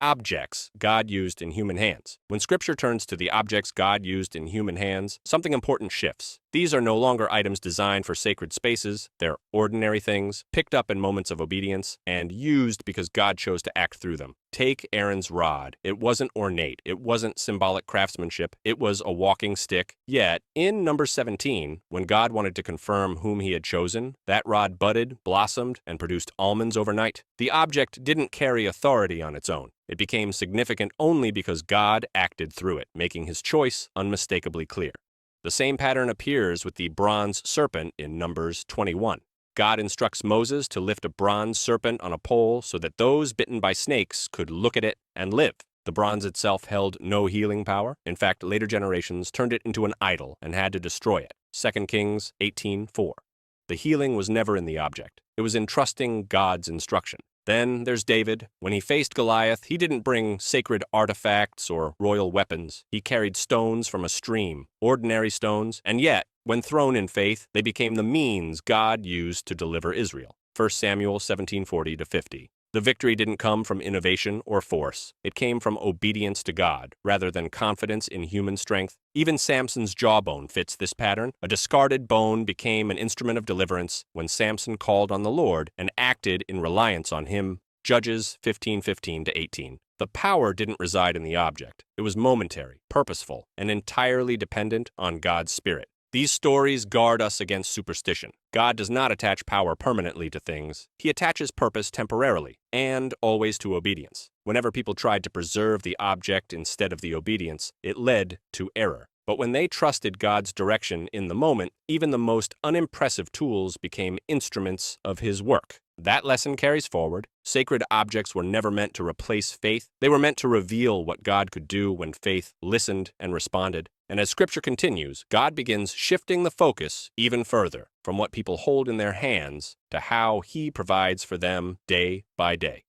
Objects God used in human hands. When Scripture turns to the objects God used in human hands, something important shifts. These are no longer items designed for sacred spaces, they're ordinary things, picked up in moments of obedience, and used because God chose to act through them. Take Aaron's rod. It wasn't ornate, it wasn't symbolic craftsmanship, it was a walking stick. Yet, in Numbers 17, when God wanted to confirm whom he had chosen, that rod budded, blossomed, and produced almonds overnight. The object didn't carry authority on its own. It became significant only because God acted through it, making his choice unmistakably clear. The same pattern appears with the bronze serpent in Numbers 21. God instructs Moses to lift a bronze serpent on a pole so that those bitten by snakes could look at it and live. The bronze itself held no healing power. In fact, later generations turned it into an idol and had to destroy it. 2 Kings 18:4. The healing was never in the object. It was in trusting God's instruction. Then there's David. When he faced Goliath, he didn't bring sacred artifacts or royal weapons. He carried stones from a stream, ordinary stones, and yet, when thrown in faith, they became the means God used to deliver Israel. 1 Samuel 17:40-50. The victory didn't come from innovation or force. It came from obedience to God, rather than confidence in human strength. Even Samson's jawbone fits this pattern. A discarded bone became an instrument of deliverance when Samson called on the Lord and acted in reliance on him. Judges 15:15-18. The power didn't reside in the object. It was momentary, purposeful, and entirely dependent on God's Spirit. These stories guard us against superstition. God does not attach power permanently to things. He attaches purpose temporarily, and always to obedience. Whenever people tried to preserve the object instead of the obedience, it led to error. But when they trusted God's direction in the moment, even the most unimpressive tools became instruments of his work. That lesson carries forward. Sacred objects were never meant to replace faith. They were meant to reveal what God could do when faith listened and responded. And as Scripture continues, God begins shifting the focus even further from what people hold in their hands to how he provides for them day by day.